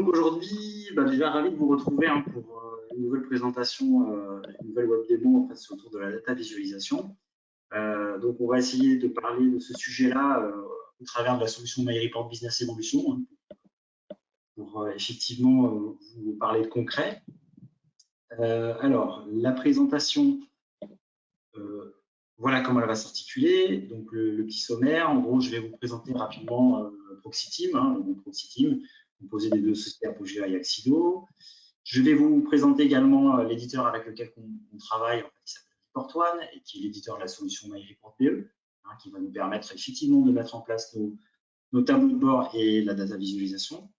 Donc aujourd'hui, déjà ravi de vous retrouver pour une nouvelle présentation, une nouvelle web démo en fait, autour de la data visualisation. Donc on va essayer de parler de ce sujet-là au travers de la solution MyReport Business Evolution pour effectivement vous parler de concret. Alors la présentation, voilà comment elle va s'articuler. Donc le petit sommaire, en gros je vais vous présenter rapidement Proxiteam, le groupe Proxiteam, composé des deux sociétés Apogea et Axido. Je vais vous présenter également l'éditeur avec lequel on travaille, en fait, qui s'appelle Report One et qui est l'éditeur de la solution MyReport BE, qui va nous permettre effectivement de mettre en place nos tableaux de bord et la data visualisation.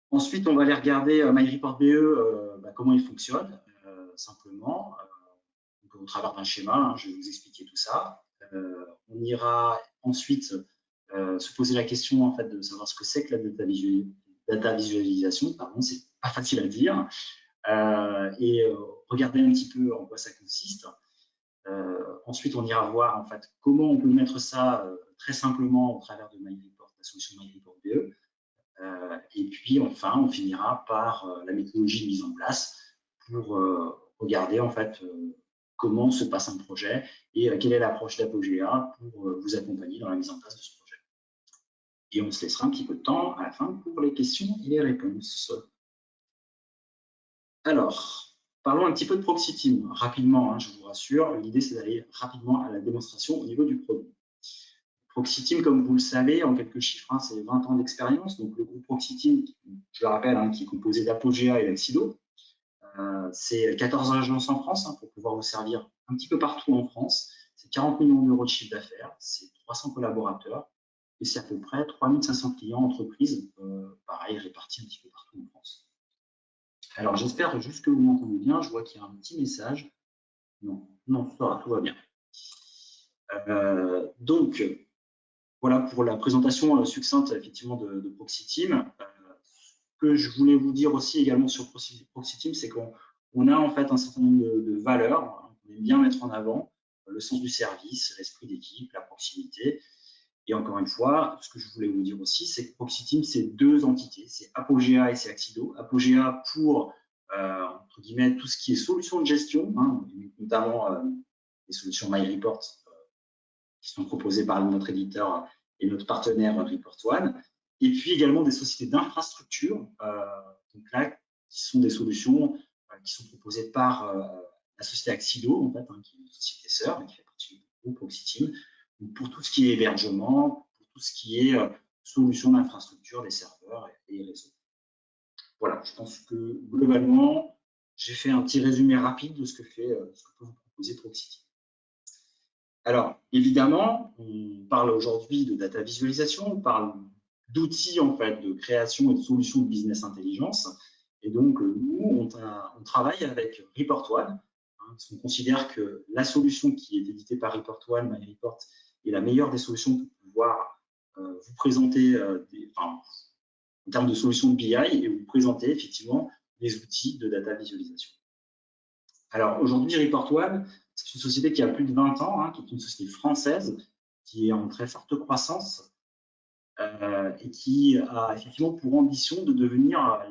Ensuite, on va aller regarder MyReport BE, comment il fonctionne, simplement, au travers d'un schéma. Je vais vous expliquer tout ça. On ira ensuite se poser la question en fait, de savoir ce que c'est que la data visualisation. Pardon, c'est pas facile à dire. Et regarder un petit peu en quoi ça consiste. Ensuite, on ira voir en fait comment on peut mettre ça très simplement au travers de MyReport, la solution MyReport BE. Et puis enfin, on finira par la méthodologie de mise en place pour regarder en fait comment se passe un projet et quelle est l'approche d'Apogea pour vous accompagner dans la mise en place de ce projet. Et on se laissera un petit peu de temps à la fin pour les questions et les réponses. Alors, parlons un petit peu de Proxiteam, rapidement, je vous rassure. L'idée, c'est d'aller rapidement à la démonstration au niveau du produit. Proxiteam, comme vous le savez, en quelques chiffres, c'est 20 ans d'expérience. Donc, le groupe Proxiteam, je le rappelle, qui est composé d'Apogea et d'Axido. C'est 14 agences en France pour pouvoir vous servir un petit peu partout en France. C'est 40 millions d'euros de chiffre d'affaires, c'est 300 collaborateurs et c'est à peu près 3500 clients entreprises, pareil, répartis un petit peu partout en France. Alors, j'espère juste que vous m'entendez bien. Je vois qu'il y a un petit message. Non, ça va, tout va bien. Donc, voilà pour la présentation succincte effectivement de Proxiteam. Ce que je voulais vous dire aussi également sur Proxiteam, c'est qu'on a en fait un certain nombre de valeurs qu'on aime bien mettre en avant, le sens du service, l'esprit d'équipe, la proximité. Et encore une fois, ce que je voulais vous dire aussi, c'est que Proxiteam, c'est deux entités, c'est Apogea et c'est Axido. Apogea pour, entre guillemets, tout ce qui est solution de gestion, notamment les solutions MyReport qui sont proposées par notre éditeur et notre partenaire Report One. Et puis également des sociétés d'infrastructure, donc là, qui sont des solutions qui sont proposées par la société Axido, en fait, qui est une société sœur, qui fait partie du groupe Proxiteam, pour tout ce qui est hébergement, pour tout ce qui est solution d'infrastructure, des serveurs et des réseaux. Voilà, je pense que globalement, j'ai fait un petit résumé rapide de ce que peut vous proposer Proxiteam. Alors, évidemment, on parle aujourd'hui de data visualisation, on parle d'outils en fait, de création et de solutions de business intelligence. Et donc, nous, on travaille avec Report One, parce qu'on considère que la solution qui est éditée par Report One, MyReport, est la meilleure des solutions pour pouvoir vous présenter, en termes de solutions de BI, et vous présenter effectivement des outils de data visualisation. Alors, aujourd'hui, Report One, c'est une société qui a plus de 20 ans, qui est une société française, qui est en très forte croissance et qui a effectivement pour ambition de devenir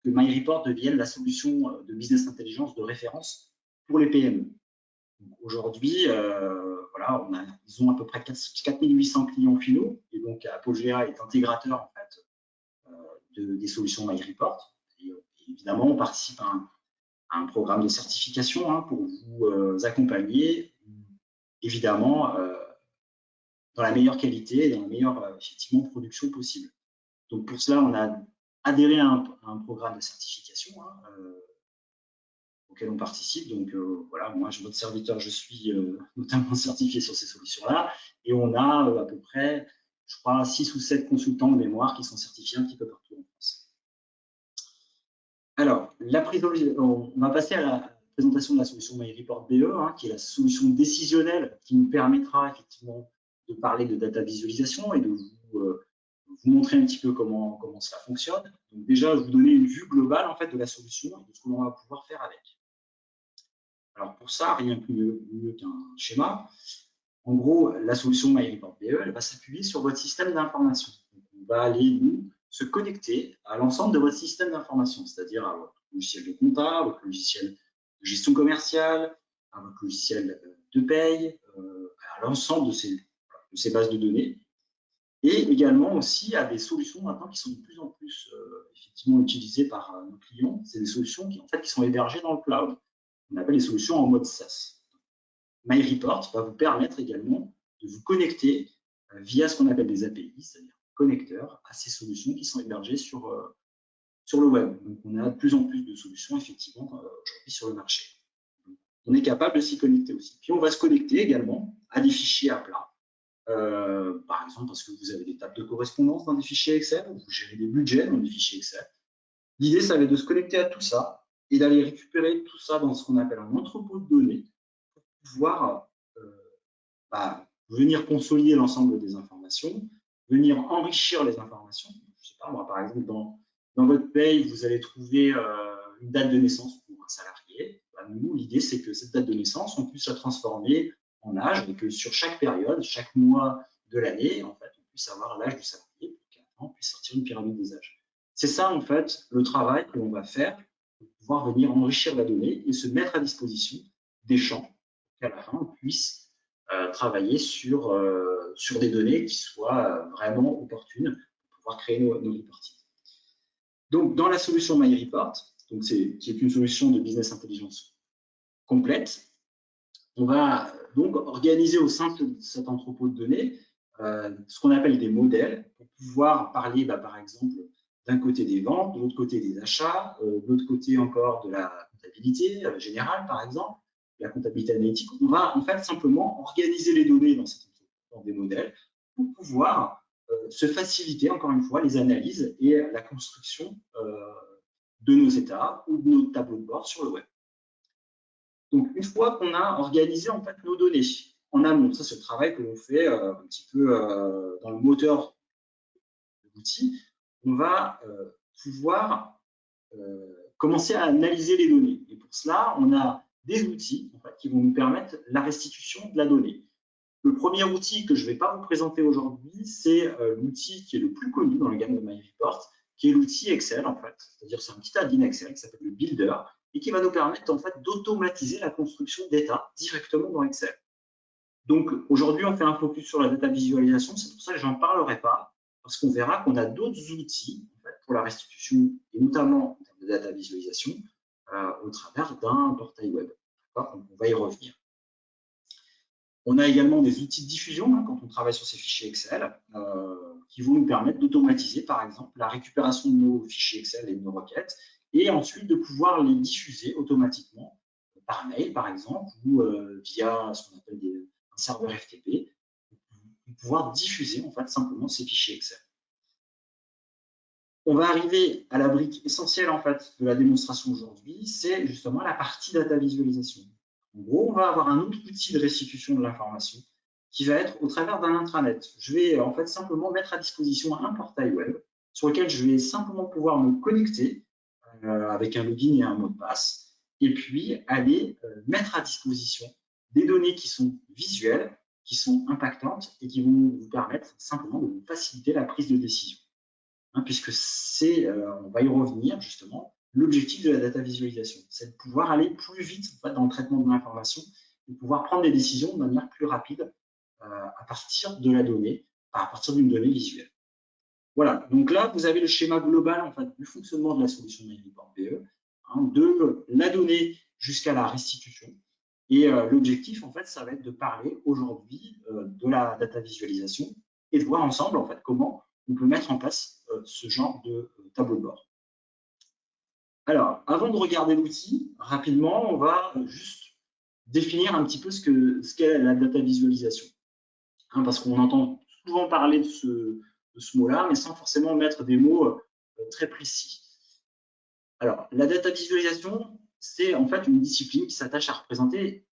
que MyReport devienne la solution de business intelligence de référence pour les PME. Aujourd'hui, voilà, ils ont à peu près 4800 clients finaux, et donc Apogea est intégrateur en fait, des solutions MyReport. Et évidemment, on participe à un programme de certification pour vous accompagner, évidemment, dans la meilleure qualité et dans la meilleure effectivement, production possible. Donc, pour cela, on a adhéré à un programme de certification auquel on participe. Donc, voilà, moi, votre serviteur, je suis notamment certifié sur ces solutions-là. Et on a à peu près, je crois, 6 ou 7 consultants de mémoire qui sont certifiés un petit peu partout en France. Alors, on va passer à la présentation de la solution MyReport BE, qui est la solution décisionnelle qui nous permettra effectivement de parler de data visualisation et de vous montrer un petit peu comment cela fonctionne. Donc déjà, je vais vous donner une vue globale en fait, de la solution et de ce que l'on va pouvoir faire avec. Alors pour ça, rien de mieux qu'un schéma. En gros, la solution MyReport BE, elle va s'appuyer sur votre système d'information. On va aller, nous, se connecter à l'ensemble de votre système d'information, c'est-à-dire à votre logiciel de compta, à votre logiciel de gestion commerciale, à votre logiciel de paye, à l'ensemble de ces bases de données, et également aussi à des solutions maintenant qui sont de plus en plus effectivement utilisées par nos clients. C'est des solutions qui, en fait, qui sont hébergées dans le cloud. On appelle les solutions en mode SaaS. MyReport va vous permettre également de vous connecter via ce qu'on appelle des API, c'est-à-dire connecteurs à ces solutions qui sont hébergées sur le web. Donc, on a de plus en plus de solutions, effectivement, aujourd'hui sur le marché. On est capable de s'y connecter aussi. Puis, on va se connecter également à des fichiers à plat. Par exemple, parce que vous avez des tables de correspondance dans des fichiers Excel, vous gérez des budgets dans des fichiers Excel. L'idée, ça va être de se connecter à tout ça et d'aller récupérer tout ça dans ce qu'on appelle un entrepôt de données pour pouvoir venir consolider l'ensemble des informations, venir enrichir les informations. Je sais pas, moi, par exemple, dans votre paye, vous allez trouver une date de naissance pour un salarié. Nous, l'idée, c'est que cette date de naissance, on puisse la transformer en âge et que sur chaque période, chaque mois de l'année, en fait, on puisse avoir l'âge du salarié pour qu'à on puisse sortir une pyramide des âges. C'est ça, en fait, le travail que l'on va faire pour pouvoir venir enrichir la donnée et se mettre à disposition des champs pour qu'à la fin, on puisse travailler sur des données qui soient vraiment opportunes pour pouvoir créer nos reporting. Donc, dans la solution MyReport, qui est une solution de business intelligence complète, on va donc organiser au sein de cet entrepôt de données ce qu'on appelle des modèles pour pouvoir parler, par exemple, d'un côté des ventes, de l'autre côté des achats, de l'autre côté encore de la comptabilité générale, par exemple, la comptabilité analytique. On va en fait simplement organiser les données dans des modèles pour pouvoir se faciliter, encore une fois, les analyses et la construction de nos états ou de nos tableaux de bord sur le web. Donc, une fois qu'on a organisé en fait nos données en amont, ça c'est le travail que l'on fait un petit peu dans le moteur de l'outil, on va pouvoir commencer à analyser les données. Et pour cela, on a des outils en fait, qui vont nous permettre la restitution de la donnée. Le premier outil que je ne vais pas vous présenter aujourd'hui, c'est l'outil qui est le plus connu dans le gamme de MyReport, qui est l'outil Excel en fait. C'est-à-dire c'est un petit add-in Excel qui s'appelle le Builder et qui va nous permettre en fait d'automatiser la construction d'états directement dans Excel. Donc aujourd'hui, on fait un focus sur la data visualisation. C'est pour ça que je n'en parlerai pas, parce qu'on verra qu'on a d'autres outils en fait, pour la restitution, et notamment en termes de data visualisation, au travers d'un portail web. Donc, on va y revenir. On a également des outils de diffusion quand on travaille sur ces fichiers Excel qui vont nous permettre d'automatiser, par exemple, la récupération de nos fichiers Excel et de nos requêtes et ensuite de pouvoir les diffuser automatiquement par mail, par exemple, ou via ce qu'on appelle un serveur FTP pour pouvoir diffuser en fait, simplement ces fichiers Excel. On va arriver à la brique essentielle en fait, de la démonstration aujourd'hui, c'est justement la partie data visualisation. En gros, on va avoir un autre outil de restitution de l'information qui va être au travers d'un intranet. Je vais en fait simplement mettre à disposition un portail web sur lequel je vais simplement pouvoir me connecter avec un login et un mot de passe et puis aller mettre à disposition des données qui sont visuelles, qui sont impactantes et qui vont vous permettre simplement de vous faciliter la prise de décision. Puisque c'est, on va y revenir justement, l'objectif de la data visualisation, c'est de pouvoir aller plus vite en fait, dans le traitement de l'information et pouvoir prendre des décisions de manière plus rapide à partir de la donnée, à partir d'une donnée visuelle. Voilà, donc là, vous avez le schéma global en fait, du fonctionnement de la solution MyReport BE, de la donnée jusqu'à la restitution. Et l'objectif, en fait, ça va être de parler aujourd'hui de la data visualisation et de voir ensemble en fait, comment on peut mettre en place ce genre de tableau de bord. Alors, avant de regarder l'outil, rapidement, on va juste définir un petit peu ce qu'est la data visualisation. Parce qu'on entend souvent parler de ce mot-là, mais sans forcément mettre des mots très précis. Alors, la data visualisation, c'est en fait une discipline qui s'attache à représenter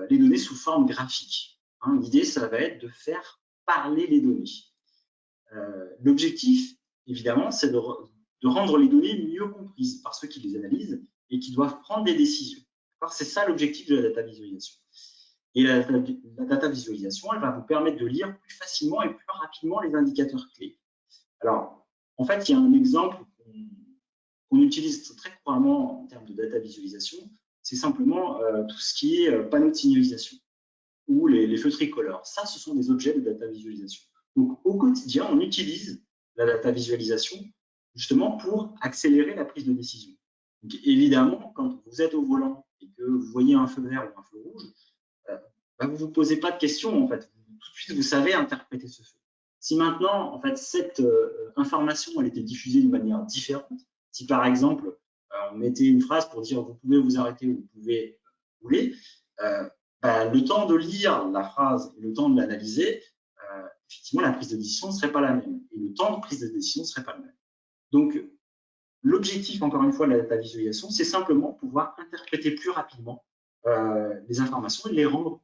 les données sous forme graphique. L'idée, ça va être de faire parler les données. L'objectif, évidemment, c'est de rendre les données mieux comprises par ceux qui les analysent et qui doivent prendre des décisions. C'est ça l'objectif de la data visualisation. Et la data visualisation, elle va vous permettre de lire plus facilement et plus rapidement les indicateurs clés. Alors, En fait, il y a un exemple qu'on utilise très couramment en termes de data visualisation, c'est simplement tout ce qui est panneaux de signalisation ou les feux tricolores. Ça, ce sont des objets de data visualisation. Donc, au quotidien, on utilise la data visualisation justement pour accélérer la prise de décision. Donc, évidemment, quand vous êtes au volant et que vous voyez un feu vert ou un feu rouge, vous ne vous posez pas de questions, en fait. Tout de suite, vous savez interpréter ce feu. Si maintenant, en fait, cette information elle était diffusée d'une manière différente, si par exemple, on mettait une phrase pour dire vous pouvez vous arrêter ou vous pouvez rouler, le temps de lire la phrase et le temps de l'analyser, effectivement, la prise de décision ne serait pas la même. Et le temps de prise de décision ne serait pas le même. Donc, l'objectif, encore une fois, de la data visualisation, c'est simplement pouvoir interpréter plus rapidement les informations et les rendre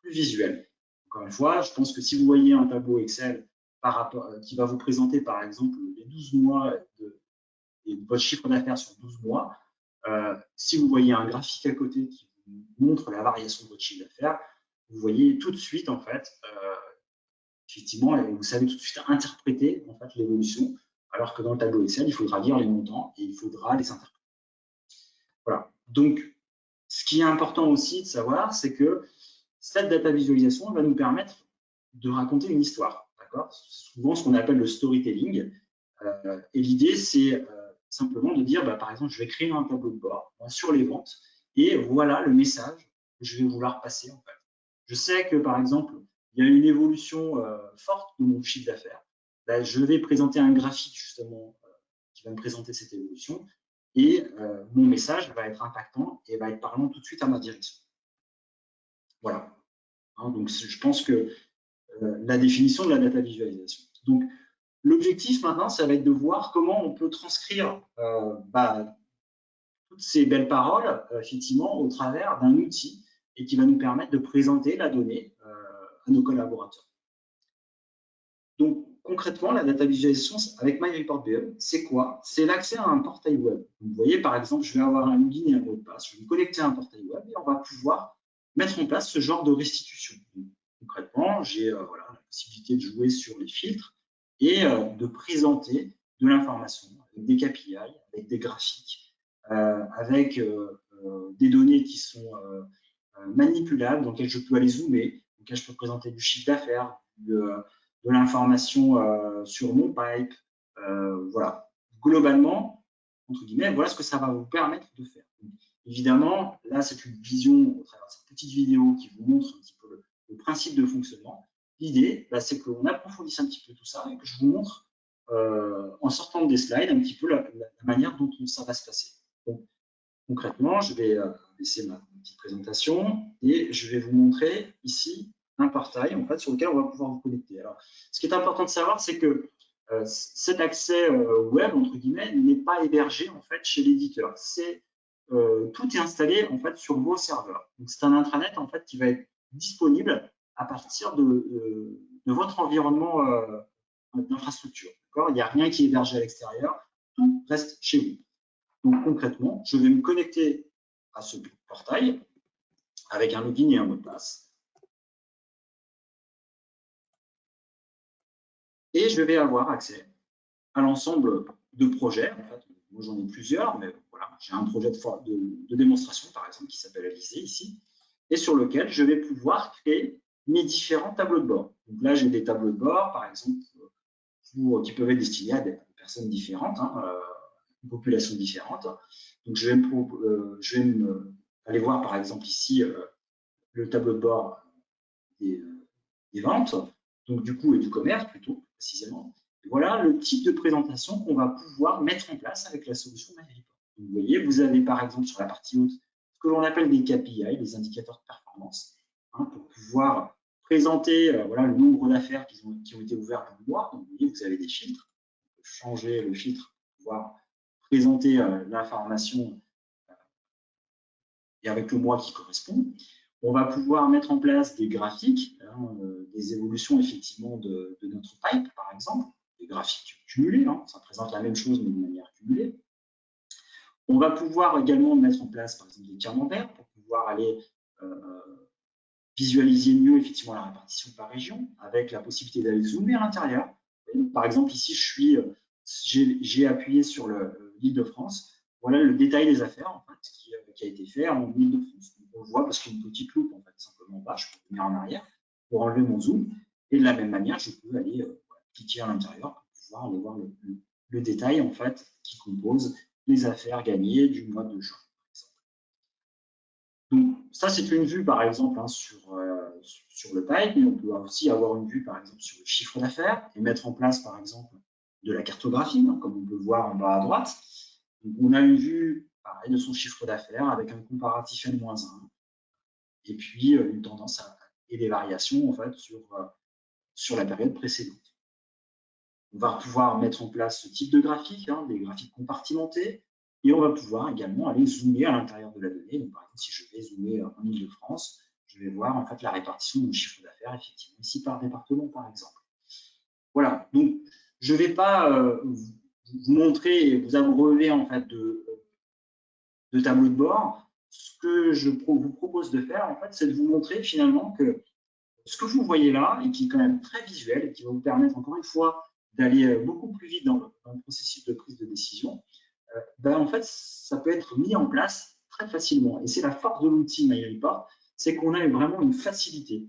plus visuelles. Encore une fois, je pense que si vous voyez un tableau Excel qui va vous présenter, par exemple, les 12 mois de votre chiffre d'affaires sur 12 mois, si vous voyez un graphique à côté qui vous montre la variation de votre chiffre d'affaires, vous voyez tout de suite, en fait, effectivement, vous savez tout de suite interpréter en fait, l'évolution, alors que dans le tableau Excel, il faudra lire les montants et il faudra les interpréter. Voilà. Donc, ce qui est important aussi de savoir, c'est que cette data visualisation va nous permettre de raconter une histoire. Souvent, ce qu'on appelle le storytelling. Et l'idée, c'est simplement de dire, par exemple, je vais créer un tableau de bord sur les ventes et voilà le message que je vais vouloir passer. En fait. Je sais que, par exemple, il y a une évolution forte de mon chiffre d'affaires. Je vais présenter un graphique, justement, qui va me présenter cette évolution et mon message va être impactant et va être parlant tout de suite à ma direction. Voilà. Donc, je pense que la définition de la data visualisation. Donc, l'objectif maintenant, ça va être de voir comment on peut transcrire toutes ces belles paroles, effectivement, au travers d'un outil et qui va nous permettre de présenter la donnée à nos collaborateurs. Donc, concrètement, la data visualisation avec MyReportBE, c'est quoi? C'est l'accès à un portail web. Vous voyez, par exemple, je vais avoir un login et un mot de passe, je vais me connecter à un portail web et on va pouvoir mettre en place ce genre de restitution. Donc, concrètement, j'ai la possibilité de jouer sur les filtres et de présenter de l'information avec des KPI, avec des graphiques, avec des données qui sont manipulables, dans lesquelles je peux aller zoomer, dans lesquelles je peux présenter du chiffre d'affaires, de l'information sur mon pipe. Voilà. Globalement, entre guillemets, voilà ce que ça va vous permettre de faire. Donc, évidemment, là, c'est une vision au travers de cette petite vidéo qui vous montre un petit peu le principe de fonctionnement. L'idée, c'est qu'on approfondisse un petit peu tout ça et que je vous montre, en sortant des slides, un petit peu la manière dont ça va se passer. Donc, concrètement, je vais laisser ma petite présentation et je vais vous montrer ici un portail en fait, sur lequel on va pouvoir vous connecter. Alors, ce qui est important de savoir, c'est que cet accès web, entre guillemets, n'est pas hébergé en fait, chez l'éditeur. Tout est installé en fait, sur vos serveurs. C'est un intranet en fait, qui va être disponible à partir de votre environnement d'infrastructure. Il n'y a rien qui est hébergé à l'extérieur, tout reste chez vous. Donc concrètement, je vais me connecter à ce portail avec un login et un mot de passe. Et je vais avoir accès à l'ensemble de projets. En fait, moi, j'en ai plusieurs, mais voilà, j'ai un projet de démonstration, par exemple, qui s'appelle Alizé ici, et sur lequel je vais pouvoir créer mes différents tableaux de bord. Donc là, j'ai des tableaux de bord, par exemple, qui peuvent être destinés à des personnes différentes, une population différente. Donc, je vais aller voir, par exemple, ici, le tableau de bord des ventes, donc du coup, et du commerce, plutôt, précisément. Et voilà le type de présentation qu'on va pouvoir mettre en place avec la solution MyReport. Vous voyez, vous avez, par exemple, sur la partie haute, ce que l'on appelle des KPI, des indicateurs de performance, pour pouvoir présenter le nombre d'affaires qui ont été ouvertes pour le mois. Donc, vous voyez, vous avez des filtres. Changer le filtre pour pouvoir présenter l'information et avec le mois qui correspond. On va pouvoir mettre en place des graphiques, des évolutions effectivement de notre pipe, par exemple, des graphiques cumulés, ça présente la même chose mais de manière cumulée. On va pouvoir également mettre en place, par exemple, des camemberts pour pouvoir aller visualiser mieux effectivement la répartition par région, avec la possibilité d'aller zoomer à l'intérieur. Par exemple, ici, je suis j'ai appuyé sur l'Île-de-France. Voilà le détail des affaires en fait, qui a été fait en Île-de-France. On le voit parce qu'il y a une petite loupe en fait, simplement bas. Je peux venir en arrière pour enlever mon zoom. Et de la même manière, je peux aller cliquer à l'intérieur pour pouvoir aller voir le détail en fait qui compose les affaires gagnées du mois de juin. Donc, ça, c'est une vue, par exemple, hein, sur le pipe, mais on peut aussi avoir une vue, par exemple, sur le chiffre d'affaires et mettre en place, par exemple, de la cartographie, hein, comme on peut le voir en bas à droite. Donc, on a une vue, pareil, de son chiffre d'affaires avec un comparatif N-1 et puis une tendance et des variations, en fait, sur la période précédente. On va pouvoir mettre en place ce type de graphique, hein, des graphiques compartimentés, et on va pouvoir également aller zoomer à l'intérieur de la donnée. Donc, par exemple, si je vais zoomer en Île-de-France, je vais voir en fait la répartition de mon chiffre d'affaires, effectivement, ici par département, par exemple. Voilà, donc je ne vais pas vous montrer et vous abreuver en fait de tableaux de bord. Ce que je vous propose de faire, en fait, c'est de vous montrer finalement que ce que vous voyez là, et qui est quand même très visuel, et qui va vous permettre encore une fois d'aller beaucoup plus vite dans le processus de prise de décision, ben en fait, ça peut être mis en place très facilement. Et c'est la force de l'outil MyReport, c'est qu'on a vraiment une facilité.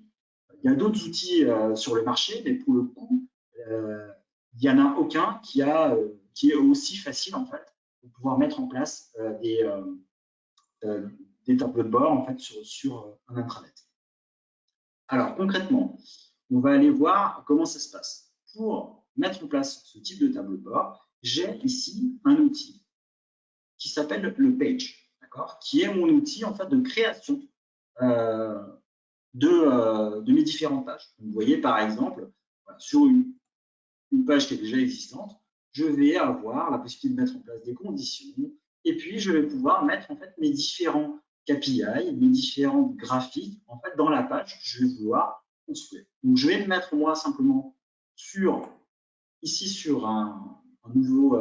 Il y a d'autres outils sur le marché, mais pour le coup, il n'y en a aucun qui est aussi facile en fait pour pouvoir mettre en place des tableaux de bord en fait sur un intranet. Alors concrètement, on va aller voir comment ça se passe. Pour mettre en place ce type de tableau de bord, j'ai ici un outil qui s'appelle le Page, qui est mon outil en fait de création de mes différentes pages. Donc, vous voyez par exemple, sur une page qui est déjà existante, je vais avoir la possibilité de mettre en place des conditions et puis je vais pouvoir mettre en fait mes différents KPI, mes différents graphiques en fait dans la page que je vais vouloir construire. Donc je vais me mettre moi simplement ici sur un nouveau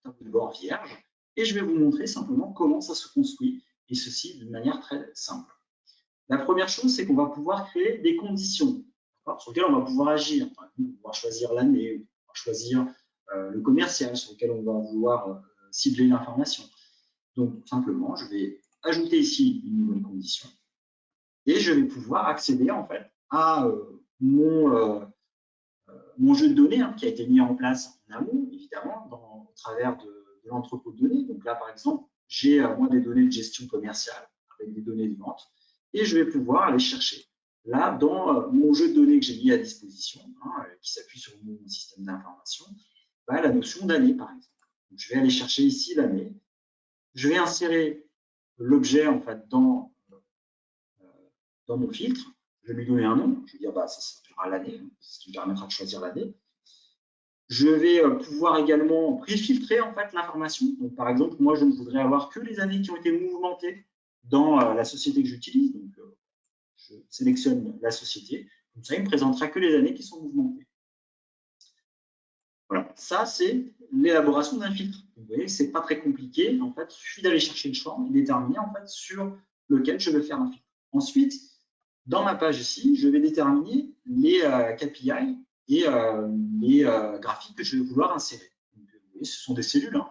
tableau de bord vierge et je vais vous montrer simplement comment ça se construit et ceci d'une manière très simple. La première chose, c'est qu'on va pouvoir créer des conditions sur lesquelles on va pouvoir agir. On va pouvoir choisir l'année, on va pouvoir choisir le commercial sur lequel on va vouloir cibler l'information. Donc, simplement, je vais ajouter ici une nouvelle condition et je vais pouvoir accéder en fait à mon jeu de données qui a été mis en place en amont, évidemment, au travers de l'entrepôt de données. Donc là, par exemple, j'ai moi des données de gestion commerciale avec des données de vente et je vais pouvoir aller chercher là dans mon jeu de données que j'ai mis à disposition, qui s'appuie sur mon système d'information, la notion d'année, par exemple. Donc, je vais aller chercher ici l'année. Je vais insérer l'objet en fait dans mon filtre. Je vais lui donner un nom. Je vais dire ça s'appellera l'année, ce qui me permettra de choisir l'année. Je vais pouvoir également préfiltrer en fait l'information. Donc, par exemple, moi, je ne voudrais avoir que les années qui ont été mouvementées dans la société que j'utilise. Donc, je sélectionne la société. Comme ça, il me présentera que les années qui sont mouvementées. Voilà, ça, c'est l'élaboration d'un filtre. Vous voyez, ce n'est pas très compliqué. En fait, il suffit d'aller chercher le champ et déterminer en fait, sur lequel je veux faire un filtre. Ensuite, dans ma page ici, je vais déterminer les KPI et les graphiques que je vais vouloir insérer. Donc, vous voyez, ce sont des cellules. Donc,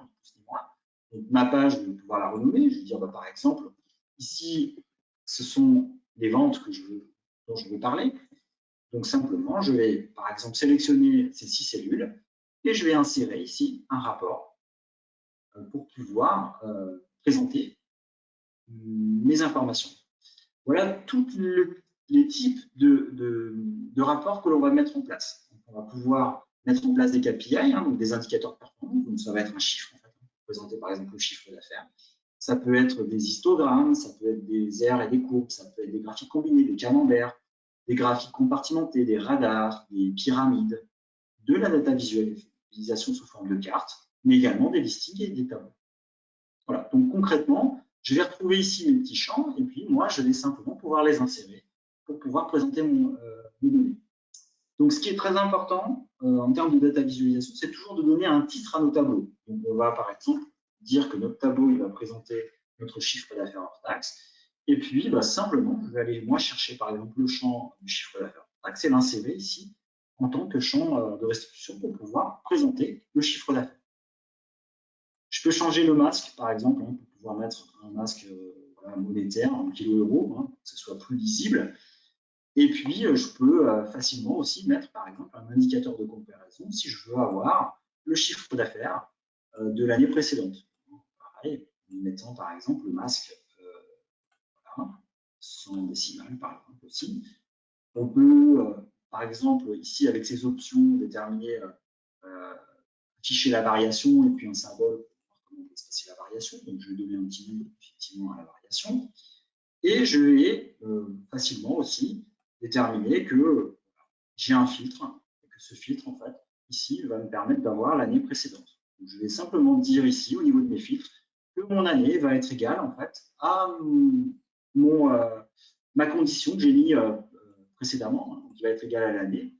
ma page, je vais pouvoir la renommer. Je vais dire, par exemple, ici, ce sont les ventes dont je veux parler. Donc, simplement, je vais, par exemple, sélectionner ces 6 cellules et je vais insérer ici un rapport pour pouvoir présenter mes informations. Voilà tous les types de rapports que l'on va mettre en place. Donc, on va pouvoir mettre en place des KPI, donc des indicateurs de performance. Donc, ça va être un chiffre, en fait, présenter par exemple le chiffre d'affaires. Ça peut être des histogrammes, ça peut être des aires et des courbes, ça peut être des graphiques combinés, des camemberts, des graphiques compartimentés, des radars, des pyramides, de la data visualisation sous forme de cartes, mais également des listings et des tableaux. Voilà, donc concrètement, je vais retrouver ici mes petits champs et puis moi, je vais simplement pouvoir les insérer pour pouvoir présenter mes données. Donc, ce qui est très important en termes de data visualisation, c'est toujours de donner un titre à nos tableaux. Donc, on va par exemple dire que notre tableau, il va présenter notre chiffre d'affaires hors taxe. Et puis, simplement, je vais aller moi chercher par exemple le champ du chiffre d'affaires hors taxe et l'insérer ici en tant que champ de restitution pour pouvoir présenter le chiffre d'affaires. Je peux changer le masque, par exemple, pour pouvoir mettre un masque monétaire, en kilo-euro, que ce soit plus lisible. Et puis, je peux facilement aussi mettre, par exemple, un indicateur de comparaison si je veux avoir le chiffre d'affaires de l'année précédente. Pareil, en mettant, par exemple, le masque voilà, sans décimale, par exemple, aussi. On peut, par exemple, ici, avec ces options, déterminer, afficher la variation et puis un symbole pour voir comment va se passer la variation. Donc, je vais donner un petit nom, effectivement, à la variation. Et je vais facilement aussi déterminer que j'ai un filtre et que ce filtre, en fait, ici, va me permettre d'avoir l'année précédente. Donc, je vais simplement dire ici, au niveau de mes filtres, que mon année va être égale, en fait, à ma condition que j'ai mis précédemment, qui va être égale à l'année,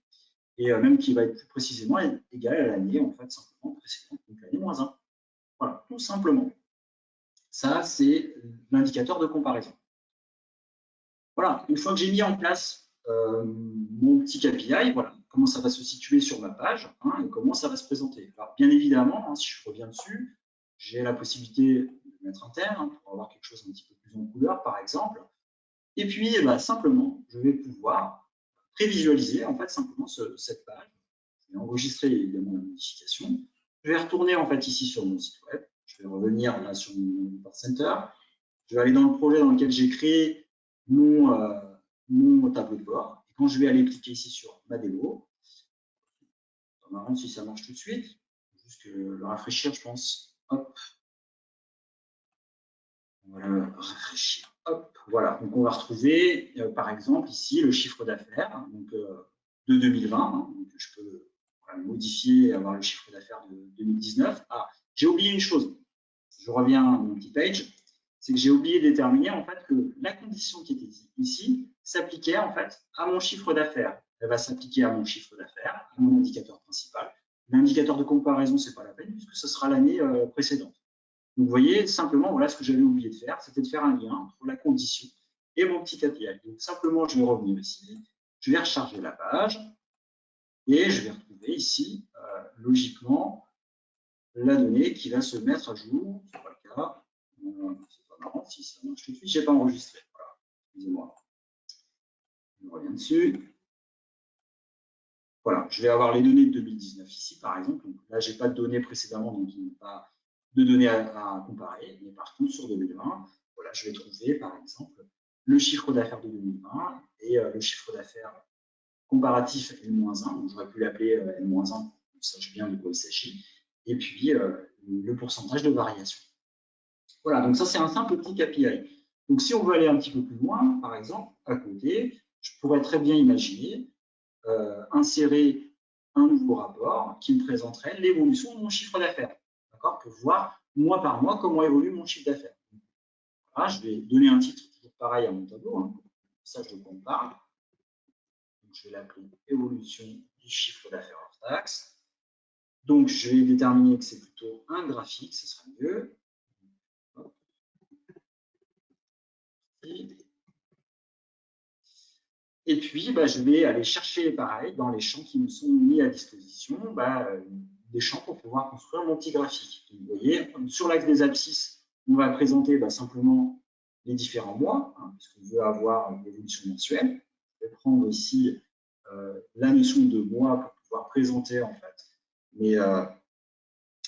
et même qui va être plus précisément égale à l'année, en fait, simplement précédente, donc l'année moins 1. Voilà, tout simplement. Ça, c'est l'indicateur de comparaison. Voilà, une fois que j'ai mis en place mon petit KPI, voilà, comment ça va se situer sur ma page et comment ça va se présenter. Alors, bien évidemment, si je reviens dessus, j'ai la possibilité de mettre un thème pour avoir quelque chose un petit peu plus en couleur, par exemple. Et puis, simplement, je vais pouvoir prévisualiser en fait simplement cette page. Je vais enregistrer évidemment la modification. Je vais retourner en fait ici sur mon site web. Je vais revenir là sur mon report center. Je vais aller dans le projet dans lequel j'ai créé mon tableau de bord. Et quand je vais aller cliquer ici sur ma démo, c'est marrant si ça marche tout de suite. Juste le rafraîchir, je pense. Hop. On va le rafraîchir. Hop. Voilà. Donc on va retrouver, par exemple, ici le chiffre d'affaires de 2020. Donc je peux modifier et avoir le chiffre d'affaires de 2019. Ah, j'ai oublié une chose. Je reviens à mon petit page. C'est que j'ai oublié de déterminer en fait que la condition qui était ici s'appliquait en fait à mon chiffre d'affaires. Elle va s'appliquer à mon chiffre d'affaires, à mon indicateur principal. L'indicateur de comparaison, c'est pas la peine puisque ce sera l'année précédente. Donc, vous voyez, simplement, voilà ce que j'avais oublié de faire, c'était de faire un lien entre la condition et mon petit KPI. Donc, simplement, je vais revenir ici, je vais recharger la page et je vais retrouver ici, logiquement, la donnée qui va se mettre à jour. Ce n'est pas le cas. C'est pas marrant si ça marche tout de suite. Je n'ai pas enregistré. Voilà. Excusez-moi. Je reviens dessus. Voilà. Je vais avoir les données de 2019 ici, par exemple. Donc, là, je n'ai pas de données précédemment, donc il n'y a pas de données à comparer. Mais par contre, sur 2020, voilà, je vais trouver, par exemple, le chiffre d'affaires de 2020 et le chiffre d'affaires comparatif N-1. Donc, j'aurais pu l'appeler N-1, on sache bien de quoi il s'agit. Et puis, le pourcentage de variation. Voilà, donc ça, c'est un simple petit KPI. Donc, si on veut aller un petit peu plus loin, par exemple, à côté, je pourrais très bien imaginer insérer un nouveau rapport qui me présenterait l'évolution de mon chiffre d'affaires, d'accord, pour voir mois par mois comment évolue mon chiffre d'affaires. Voilà, je vais donner un titre toujours pareil à mon tableau, ça je le compare. Donc, je vais l'appeler évolution du chiffre d'affaires hors taxe. Donc, je vais déterminer que c'est plutôt un graphique, ce sera mieux. Et puis, je vais aller chercher, pareil, dans les champs qui me sont mis à disposition, des champs pour pouvoir construire mon petit graphique. Donc, vous voyez, sur l'axe des abscisses, on va présenter simplement les différents mois, puisqu'on veut avoir une évolution mensuelle. Je vais prendre ici la notion de mois pour pouvoir présenter en fait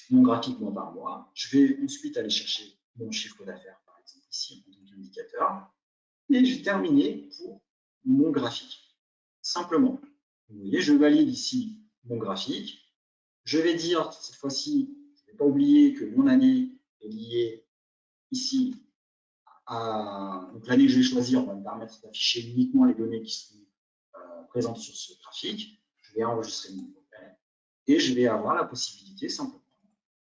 mon graphique mois par mois. Je vais ensuite aller chercher mon chiffre d'affaires, par exemple ici, en tant qu'indicateur. Et j'ai terminé pour mon graphique. Simplement, vous voyez, je valide ici mon graphique. Je vais dire cette fois-ci, je ne vais pas oublier que mon année est liée ici à l'année que je vais choisir va me permettre d'afficher uniquement les données qui sont présentes sur ce graphique. Je vais enregistrer mon projet et je vais avoir la possibilité simplement,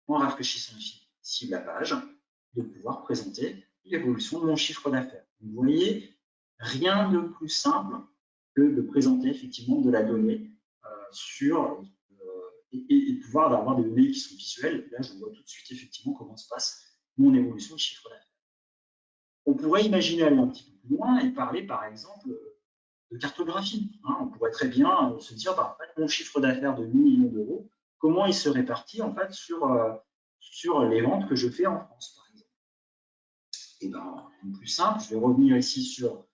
en rafraîchissant ici la page, de pouvoir présenter l'évolution de mon chiffre d'affaires. Vous voyez, rien de plus simple que de présenter effectivement de la donnée et de pouvoir avoir des données qui sont visuelles. Et là, je vois tout de suite effectivement comment se passe mon évolution de chiffre d'affaires. On pourrait imaginer aller un petit peu plus loin et parler par exemple cartographie. Hein. On pourrait très bien se dire, bah, en fait, mon chiffre d'affaires de 8 millions d'euros, comment il se répartit en fait sur les ventes que je fais en France, par exemple. Et ben, le plus simple, je vais revenir ici sur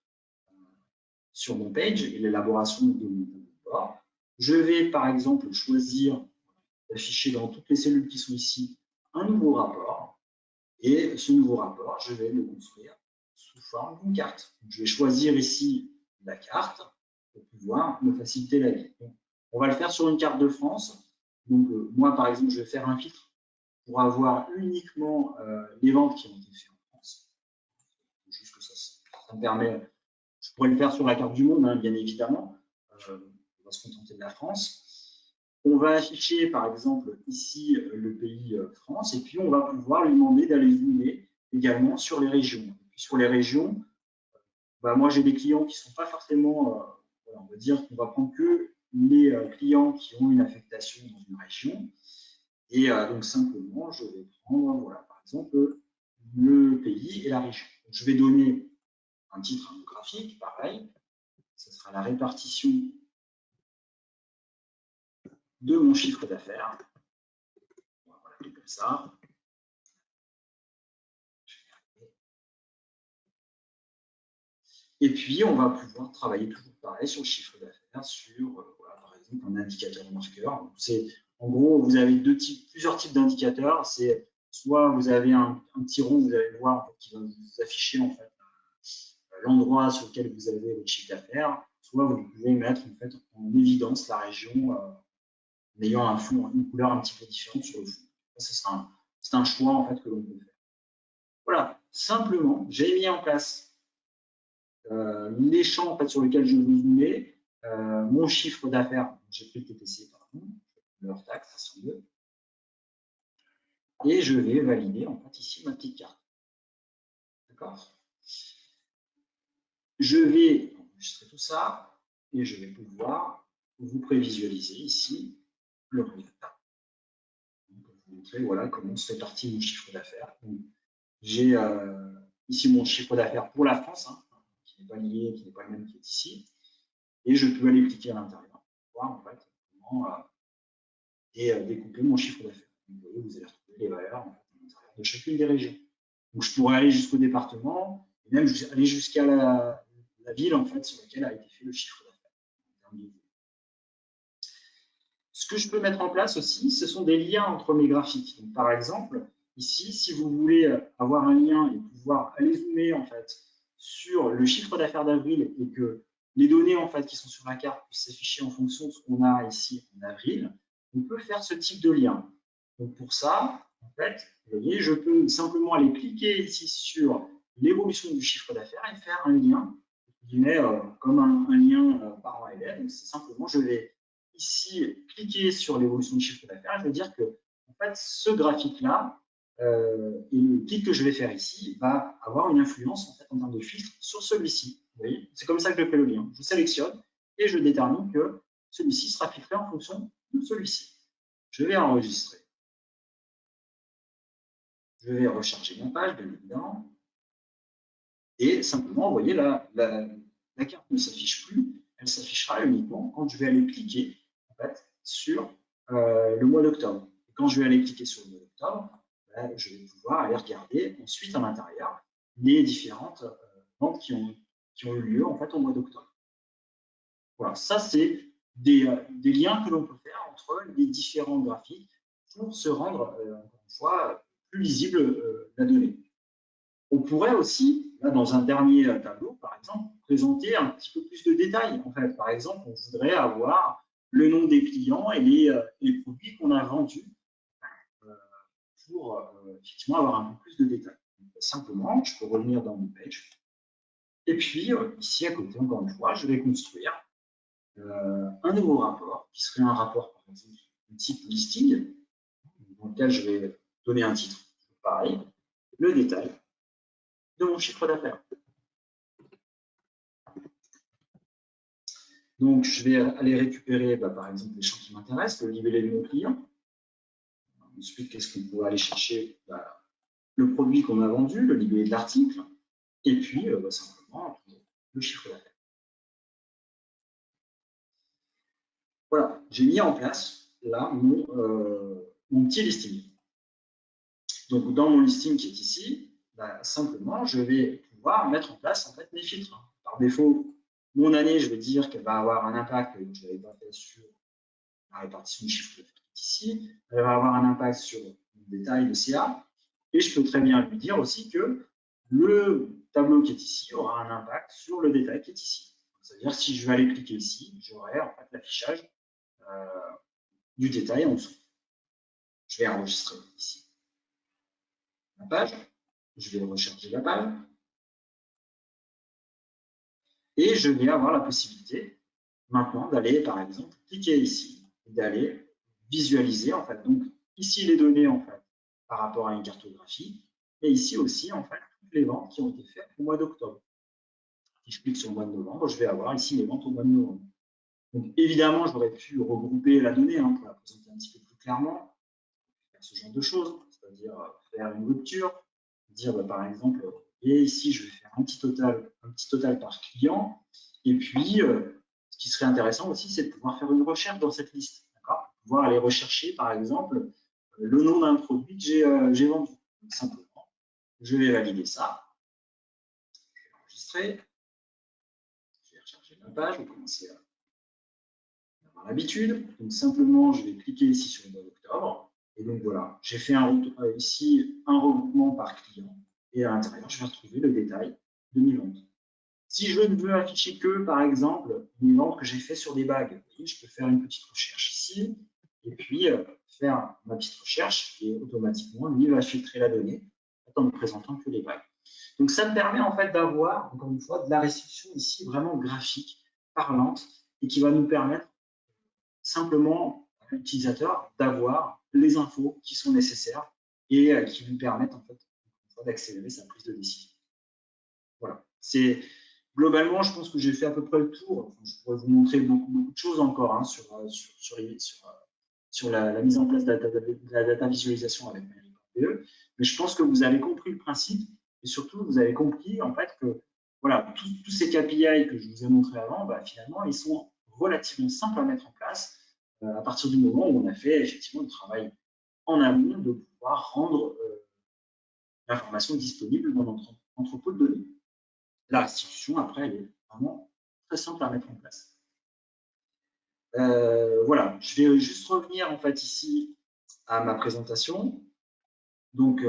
mon page et l'élaboration de mon rapport. Je vais par exemple choisir d'afficher dans toutes les cellules qui sont ici un nouveau rapport. Et ce nouveau rapport, je vais le construire sous forme d'une carte. Donc, je vais choisir ici la carte pour pouvoir me faciliter la vie. Donc, on va le faire sur une carte de France. Donc, moi, par exemple, je vais faire un filtre pour avoir uniquement les ventes qui ont été faites en France. Juste que ça me permet, je pourrais le faire sur la carte du monde, hein, bien évidemment. On va se contenter de la France. On va afficher, par exemple, ici le pays France, et puis on va pouvoir lui demander d'aller zoomer également sur les régions. Et puis sur les régions, bah, moi j'ai des clients qui ne sont pas forcément, voilà, on va dire qu'on va prendre que les clients qui ont une affectation dans une région. Et donc simplement, je vais prendre, voilà, par exemple, le pays et la région. Donc, je vais donner un titre graphique, pareil, ce sera la répartition de mon chiffre d'affaires. Voilà, comme ça. Et puis, on va pouvoir travailler toujours pareil sur le chiffre d'affaires, sur, voilà, par exemple, un indicateur marqueur. En gros, vous avez plusieurs types d'indicateurs. C'est soit vous avez un petit rond, vous allez le voir, qui va vous afficher en fait l'endroit sur lequel vous avez votre chiffre d'affaires, soit vous pouvez mettre en fait en évidence la région en ayant un fond, une couleur un petit peu différente sur le fond. C'est un choix en fait que l'on peut faire. Voilà, simplement, j'ai mis en place les champs en fait, sur lesquels je veux zoomer, mon chiffre d'affaires, j'ai pris le TTC pardon, leur taxe 102, et je vais valider en fait ici ma petite carte. D'accord. Je vais enregistrer tout ça et je vais pouvoir vous prévisualiser ici le résultat. Donc, vous montrer voilà, comment se répartit mon chiffre d'affaires. J'ai ici mon chiffre d'affaires pour la France, hein, qui n'est pas lié, qui n'est pas le même qui est ici. Et je peux aller cliquer à l'intérieur pour voir en fait comment découper mon chiffre d'affaires. Vous voyez, vous allez retrouver les valeurs en fait, à l'intérieur de chacune des régions. Donc je pourrais aller jusqu'au département et même aller jusqu'à la ville en fait, sur laquelle a été fait le chiffre d'affaires. Ce que je peux mettre en place aussi, ce sont des liens entre mes graphiques. Donc, par exemple, ici, si vous voulez avoir un lien et pouvoir aller zoomer en fait, sur le chiffre d'affaires d'avril et que les données en fait, qui sont sur la carte puissent s'afficher en fonction de ce qu'on a ici en avril, on peut faire ce type de lien. Donc pour ça, en fait, vous voyez, je peux simplement aller cliquer ici sur l'évolution du chiffre d'affaires et faire un lien, comme un lien parent-élève. C'est simplement, je vais ici cliquer sur l'évolution du chiffre d'affaires. Je vais dire que en fait, ce graphique-là, et le clic que je vais faire ici va avoir une influence en, fait, en termes de filtre sur celui-ci. Vous voyez, c'est comme ça que je fais le lien. Je sélectionne et je détermine que celui-ci sera filtré en fonction de celui-ci. Je vais enregistrer. Je vais recharger mon page, bien évidemment. Et simplement, vous voyez, la carte ne s'affiche plus. Elle s'affichera uniquement quand je vais aller cliquer en fait, sur le mois d'octobre. Quand je vais aller cliquer sur le mois d'octobre, ben, je vais pouvoir aller regarder ensuite à l'intérieur les différentes ventes qui ont eu lieu en fait, au mois d'octobre. Voilà, ça c'est des liens que l'on peut faire entre les différents graphiques pour se rendre, encore une fois, plus lisible la donnée. On pourrait aussi, là, dans un dernier tableau, par exemple, présenter un petit peu plus de détails. En fait, par exemple, on voudrait avoir le nom des clients et les produits qu'on a vendus pour effectivement avoir un peu plus de détails. Donc, simplement, je peux revenir dans mon page. Et puis, ici à côté, encore une fois, je vais construire un nouveau rapport, qui serait un rapport, par exemple, de type listing, dans lequel je vais donner un titre. Pareil, le détail de mon chiffre d'affaires. Donc, je vais aller récupérer, par exemple, les champs qui m'intéressent, le libellé de mon client. Ensuite, qu'est-ce qu'on pourrait aller chercher le produit qu'on a vendu, le libellé de l'article, et puis simplement le chiffre d'affaires. voilà, j'ai mis en place là mon petit listing. Donc, dans mon listing qui est ici, bah, simplement, je vais pouvoir mettre en place en fait, mes filtres. Par défaut, mon année, je vais dire qu'elle va avoir un impact, je l'avais pas fait sur la répartition du chiffre d'affaires qui est ici, elle va avoir un impact sur le détail de CA, et je peux très bien lui dire aussi que le tableau qui est ici aura un impact sur le détail qui est ici. C'est-à-dire si je vais aller cliquer ici, j'aurai en fait l'affichage du détail en dessous. Je vais enregistrer ici la page, je vais recharger la page, et je vais avoir la possibilité maintenant d'aller, par exemple, cliquer ici, d'aller visualiser, en fait, donc ici les données, en fait, par rapport à une cartographie, et ici aussi, en fait, toutes les ventes qui ont été faites au mois d'octobre. Si je clique sur le mois de novembre, je vais avoir ici les ventes au mois de novembre. Donc, évidemment, j'aurais pu regrouper la donnée pour la présenter un petit peu plus clairement, faire ce genre de choses, c'est-à-dire faire une rupture, dire, par exemple, et ici, je vais faire un petit total par client, et puis, ce qui serait intéressant aussi, c'est de pouvoir faire une recherche dans cette liste, pouvoir aller rechercher, par exemple, le nom d'un produit que j'ai vendu. Donc, simplement, je vais valider ça, je vais enregistrer, je vais recharger ma page, on commencer à avoir l'habitude. Donc, simplement, je vais cliquer ici sur le mois d'octobre, et donc voilà, j'ai fait ici un regroupement par client, et à l'intérieur, je vais retrouver le détail de mes ventes. Si je ne veux afficher que, par exemple, une vente que j'ai fait sur des bagues, je peux faire une petite recherche ici, et puis faire ma petite recherche, et automatiquement, lui va filtrer la donnée en ne présentant que les bagues. Donc, ça me permet en fait d'avoir, encore une fois, de la restitution ici vraiment graphique, parlante, et qui va nous permettre simplement à l'utilisateur d'avoir les infos qui sont nécessaires et qui lui permettent en fait d'accélérer sa prise de décision. Voilà. C'est globalement, je pense que j'ai fait à peu près le tour. Enfin, je pourrais vous montrer beaucoup de choses encore sur la mise en place de la data visualisation avec MyReport.be, mais je pense que vous avez compris le principe et surtout vous avez compris en fait que voilà, tous ces KPI que je vous ai montrés avant, bah, finalement, ils sont relativement simples à mettre en place à partir du moment où on a fait effectivement le travail en amont de pouvoir rendre l'information disponible dans notre entrepôt de données. La restitution, après, elle est vraiment très simple à mettre en place. Voilà, je vais juste revenir en fait ici à ma présentation. Donc,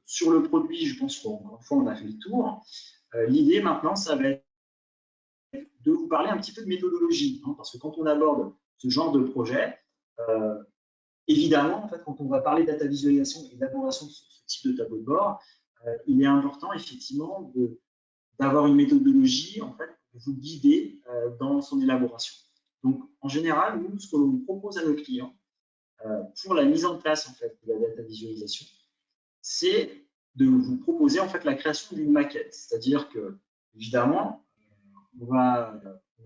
sur le produit, je pense qu'encore une fois, on a fait le tour. L'idée maintenant, ça va être de vous parler un petit peu de méthodologie, parce que quand on aborde ce genre de projet, évidemment, en fait, quand on va parler de data visualisation et d'élaboration de ce type de tableau de bord, il est important effectivement d'avoir une méthodologie en fait, pour vous guider dans son élaboration. Donc, en général, nous, ce que l'on propose à nos clients pour la mise en place en fait, de la data visualisation, c'est de vous proposer en fait la création d'une maquette. C'est-à-dire que, évidemment, on va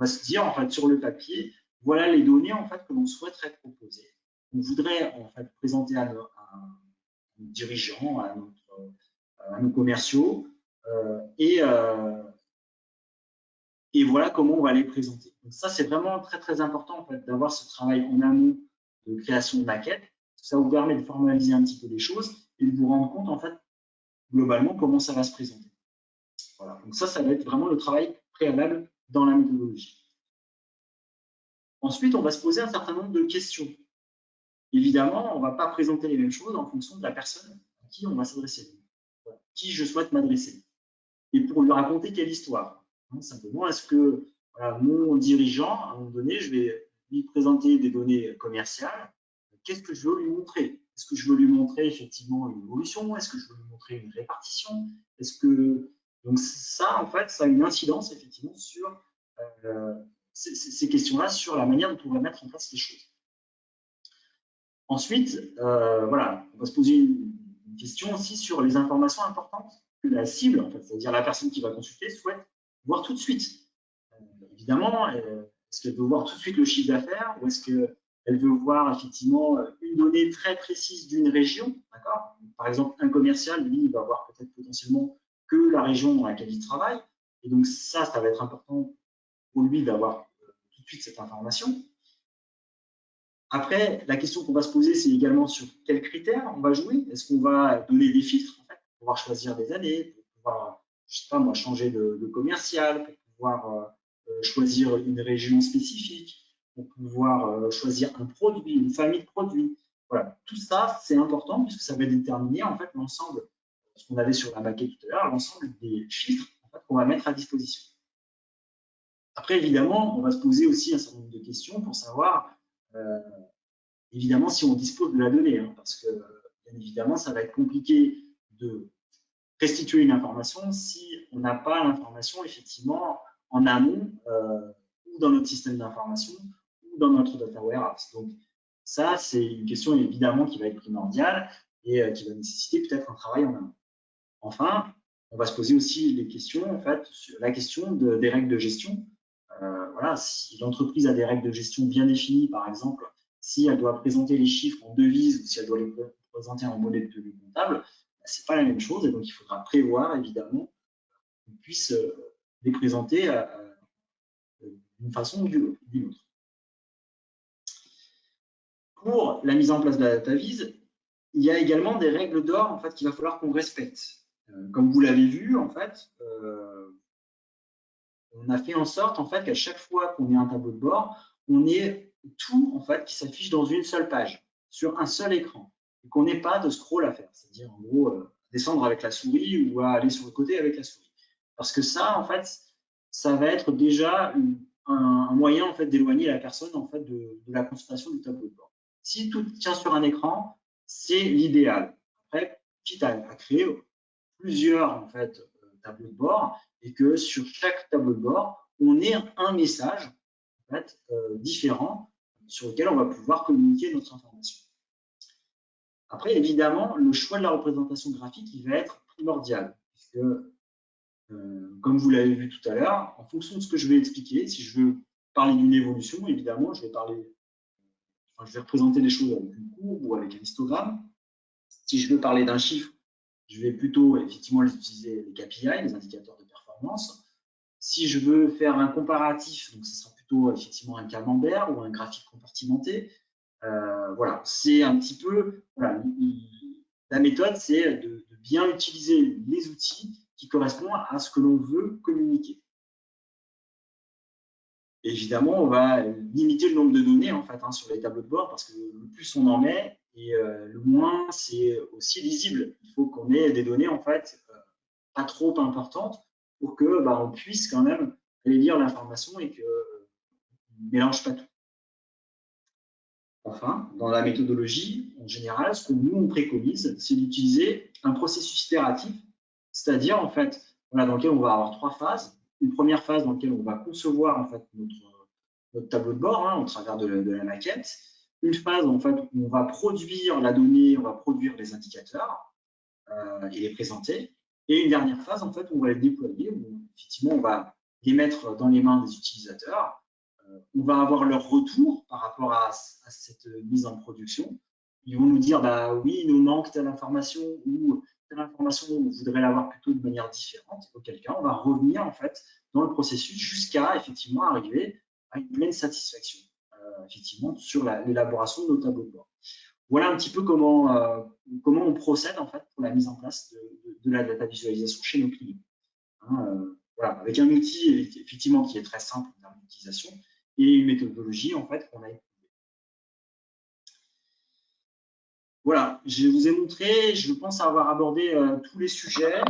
se dire en fait sur le papier, voilà les données en fait que l'on souhaiterait proposer. On voudrait en fait présenter à nos dirigeants, à nos commerciaux, et voilà comment on va les présenter. Donc ça, c'est vraiment très important en fait, d'avoir ce travail en amont de création de maquette. Ça vous permet de formaliser un petit peu les choses et de vous rendre compte en fait, globalement, comment ça va se présenter. Voilà. Donc ça va être vraiment le travail préalable dans la méthodologie. Ensuite, on va se poser un certain nombre de questions. Évidemment, on ne va pas présenter les mêmes choses en fonction de la personne à qui on va s'adresser, qui je souhaite m'adresser. Et pour lui raconter quelle histoire. Simplement, est-ce que voilà, mon dirigeant, à un moment donné, je vais lui présenter des données commerciales, qu'est-ce que je veux lui montrer? Est-ce que je veux lui montrer effectivement une évolution? Est-ce que je veux lui montrer une répartition? Est-ce que... Donc ça, en fait, ça a une incidence effectivement sur ces questions-là, sur la manière dont on va mettre en place les choses. Ensuite, voilà, on va se poser une question aussi sur les informations importantes que la cible, en fait, c'est-à-dire la personne qui va consulter, souhaite voir tout de suite. Évidemment, est-ce qu'elle veut voir tout de suite le chiffre d'affaires ou est-ce qu'elle veut voir effectivement une donnée très précise d'une région, d'accord? Par exemple, un commercial, lui, il va voir peut-être potentiellement que la région dans laquelle il travaille. Et donc ça va être important pour lui d'avoir tout de suite cette information. Après, la question qu'on va se poser, c'est également sur quels critères on va jouer. Est-ce qu'on va donner des filtres en fait, pour pouvoir choisir des années, pour pouvoir, je sais pas moi, changer de commercial, pour pouvoir choisir une région spécifique, pour pouvoir choisir un produit, une famille de produits. Voilà, tout ça, c'est important puisque ça va déterminer en fait l'ensemble, ce qu'on avait sur la maquette tout à l'heure, l'ensemble des filtres en fait, qu'on va mettre à disposition. Après, évidemment, on va se poser aussi un certain nombre de questions pour savoir évidemment, si on dispose de la donnée, hein, parce que, bien évidemment, ça va être compliqué de restituer une information si on n'a pas l'information, effectivement, en amont, ou dans notre système d'information, ou dans notre data warehouse. Donc, ça, c'est une question, évidemment, qui va être primordiale et qui va nécessiter peut-être un travail en amont. Enfin, on va se poser aussi les questions, en fait, sur la question des règles de gestion. Voilà, si l'entreprise a des règles de gestion bien définies, par exemple, si elle doit présenter les chiffres en devises ou si elle doit les présenter en monnaie de tenue comptable, ce n'est pas la même chose et donc il faudra prévoir évidemment qu'on puisse les présenter d'une façon ou d'une autre. Pour la mise en place de la data vise, il y a également des règles d'or en fait, qu'il va falloir qu'on respecte. Comme vous l'avez vu, en fait, on a fait en sorte en fait, qu'à chaque fois qu'on ait un tableau de bord, on ait tout en fait, qui s'affiche dans une seule page, sur un seul écran, et qu'on n'ait pas de scroll à faire, c'est-à-dire en gros descendre avec la souris ou à aller sur le côté avec la souris. Parce que ça, en fait, ça va être déjà un moyen en fait, d'éloigner la personne en fait, de la consultation du tableau de bord. Si tout tient sur un écran, c'est l'idéal. Après, quitte à créer plusieurs en fait, tableaux de bord et que sur chaque tableau de bord, on ait un message en fait, différent sur lequel on va pouvoir communiquer notre information. Après, évidemment, le choix de la représentation graphique, il va être primordial, puisque, comme vous l'avez vu tout à l'heure, en fonction de ce que je vais expliquer, si je veux parler d'une évolution, évidemment, je vais représenter des choses avec une courbe ou avec un histogramme. Si je veux parler d'un chiffre, je vais plutôt effectivement utiliser les KPI, les indicateurs de performance. Si je veux faire un comparatif, donc ce sera plutôt effectivement un camembert ou un graphique compartimenté. Voilà, c'est un petit peu voilà, la méthode, c'est de bien utiliser les outils qui correspondent à ce que l'on veut communiquer. Et évidemment, on va limiter le nombre de données en fait, hein, sur les tableaux de bord parce que le plus on en met et le moins c'est aussi lisible. Il faut qu'on ait des données en fait pas trop importantes pour que on puisse quand même aller lire l'information et qu'on ne mélange pas tout. Enfin, dans la méthodologie, en général, ce que nous on préconise, c'est d'utiliser un processus itératif, c'est-à-dire en fait, voilà, dans lequel on va avoir trois phases. Une première phase dans laquelle on va concevoir en fait notre tableau de bord hein, au travers de la maquette. Une phase en fait où on va produire la donnée, on va produire les indicateurs et les présenter. Et une dernière phase en fait où on va les déployer, où effectivement on va les mettre dans les mains des utilisateurs. On va avoir leur retour par rapport à cette mise en production. Ils vont nous dire bah oui, il nous manque telle information ou telle information, on voudrait l'avoir plutôt de manière différente. Auquel cas, on va revenir en fait dans le processus jusqu'à effectivement arriver à une pleine satisfaction effectivement sur l'élaboration de nos tableaux de bord. Voilà un petit peu comment on procède en fait pour la mise en place de la data visualisation chez nos clients. Hein, voilà, avec un outil effectivement qui est très simple en termes d'utilisation et une méthodologie en fait qu'on a éprouvée. Voilà, je vous ai montré, je pense avoir abordé tous les sujets.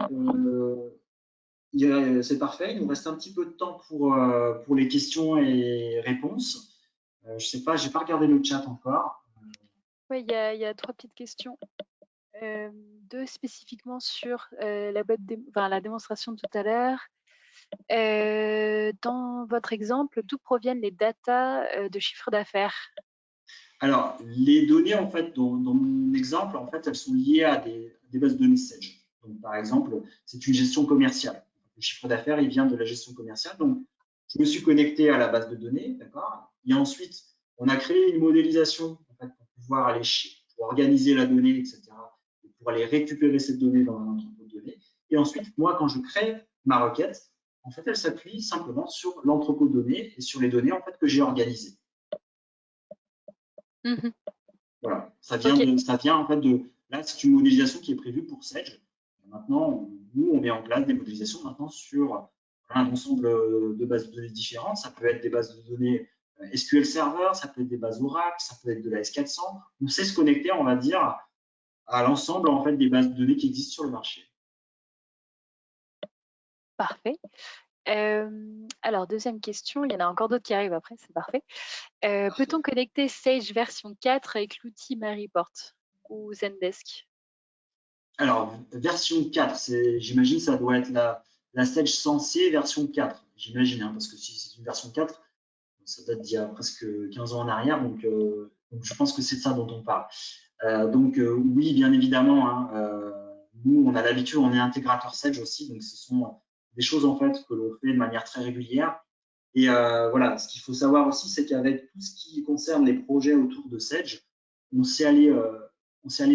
C'est parfait, il nous reste un petit peu de temps pour les questions et réponses. Je ne sais pas, je n'ai pas regardé le chat encore. Oui, il y a trois petites questions. Deux spécifiquement sur la démonstration de tout à l'heure. Dans votre exemple, d'où proviennent les datas de chiffre d'affaires? Alors, les données, en fait, dans mon exemple, en fait, elles sont liées à des bases de données Sage. Donc, par exemple, c'est une gestion commerciale. Le chiffre d'affaires, il vient de la gestion commerciale. Donc, je me suis connecté à la base de données, d'accord. Et ensuite, on a créé une modélisation en fait, pour pouvoir aller pour organiser la donnée, etc. Et pour aller récupérer cette donnée dans un entrepôt de données. Et ensuite, moi, quand je crée ma requête, en fait, elle s'appuie simplement sur l'entrepôt de données et sur les données en fait, que j'ai organisées. Mhm. Voilà, ça Ok. vient en fait de, là, c'est une modélisation qui est prévue pour Sage. Maintenant, nous, on met en place des modélisations maintenant sur un ensemble de bases de données différentes. Ça peut être des bases de données SQL Server, ça peut être des bases Oracle, ça peut être de la S400. On sait se connecter, on va dire, à l'ensemble en fait des bases de données qui existent sur le marché. Parfait. Alors, deuxième question, il y en a encore d'autres qui arrivent après, c'est parfait. Peut-on connecter Sage version 4 avec l'outil MyReport ou Zendesk? Alors, version 4, j'imagine ça doit être la Sage Sensei version 4, j'imagine, hein, parce que si c'est une version 4, ça date d'il y a presque 15 ans en arrière, donc je pense que c'est de ça dont on parle. Oui, bien évidemment, hein, nous, on a l'habitude, on est intégrateur Sage aussi, donc ce sont des choses en fait que l'on fait de manière très régulière. Et voilà, ce qu'il faut savoir aussi, c'est qu'avec tout ce qui concerne les projets autour de Sage, on s'est allé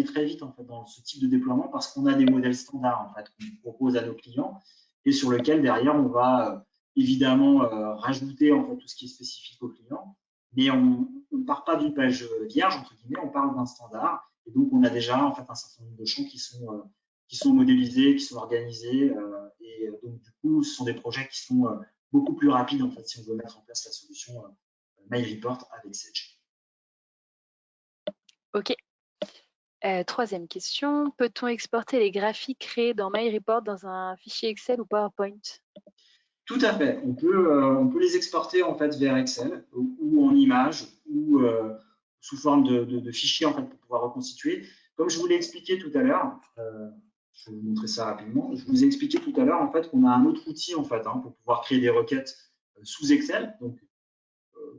très vite en fait dans ce type de déploiement parce qu'on a des modèles standards en fait qu'on propose à nos clients et sur lesquels derrière on va évidemment rajouter en fait tout ce qui est spécifique aux clients, mais on ne part pas d'une page vierge entre guillemets, on parle d'un standard et donc on a déjà en fait un certain nombre de champs qui sont modélisés, qui sont organisés et donc du coup ce sont des projets qui sont beaucoup plus rapides en fait si on veut mettre en place la solution MyReport avec Sage. Ok. Troisième question, peut-on exporter les graphiques créés dans MyReport dans un fichier Excel ou PowerPoint? Tout à fait. On peut les exporter en fait vers Excel ou en images ou sous forme de fichiers en fait pour pouvoir reconstituer. Comme je vous l'ai expliqué tout à l'heure, je vais vous montrer ça rapidement. Je vous ai expliqué tout à l'heure en fait qu'on a un autre outil en fait pour pouvoir créer des requêtes sous Excel.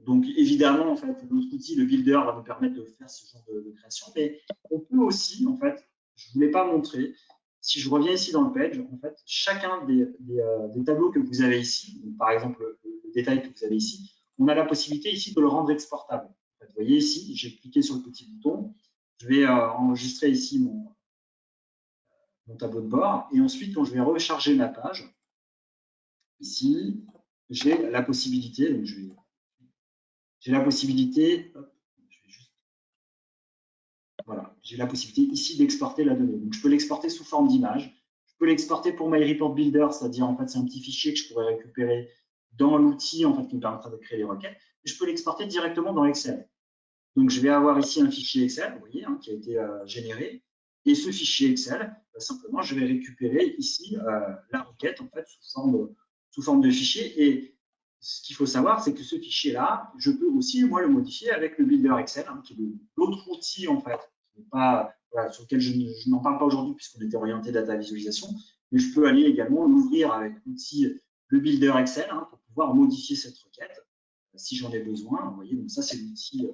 Donc évidemment en fait notre outil, le Builder, va nous permettre de faire ce genre de création, mais on peut aussi en fait, je ne vous l'ai pas montré. Si je reviens ici dans le page, en fait, chacun des tableaux que vous avez ici, donc par exemple le détail que vous avez ici, on a la possibilité ici de le rendre exportable. En fait, vous voyez ici, j'ai cliqué sur le petit bouton, je vais enregistrer ici mon tableau de bord, et ensuite quand je vais recharger ma page, ici, j'ai la possibilité, donc j'ai la possibilité, hop, je vais juste voilà, j'ai la possibilité ici d'exporter la donnée. Donc, je peux l'exporter sous forme d'image. Je peux l'exporter pour MyReport Builder, c'est-à-dire en fait, c'est un petit fichier que je pourrais récupérer dans l'outil en fait, qui me permettra de créer les requêtes. Et je peux l'exporter directement dans Excel. Donc, je vais avoir ici un fichier Excel, vous voyez, qui a été généré. Et ce fichier Excel, simplement, je vais récupérer ici la requête en fait, sous forme de fichier. Et ce qu'il faut savoir, c'est que ce fichier-là, je peux aussi, moi, le modifier avec le Builder Excel, qui est l'autre outil, en fait, pas, voilà, sur lequel je n'en parle pas aujourd'hui puisqu'on était orienté data visualisation, mais je peux aller également l'ouvrir avec l'outil, le Builder Excel, pour pouvoir modifier cette requête si j'en ai besoin. Vous voyez, donc ça, c'est l'outil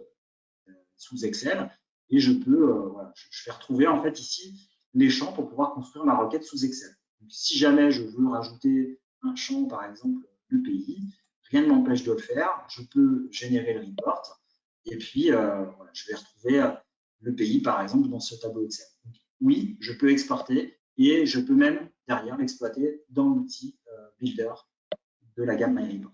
sous Excel. Et je peux, voilà, je vais retrouver en fait ici les champs pour pouvoir construire ma requête sous Excel. Donc, si jamais je veux rajouter un champ, par exemple, le pays, rien ne m'empêche de le faire. Je peux générer le report et puis voilà, je vais retrouver le pays, par exemple, dans ce tableau Excel. Donc, oui, je peux exporter et je peux même derrière l'exploiter dans l'outil Builder de la gamme MyReport.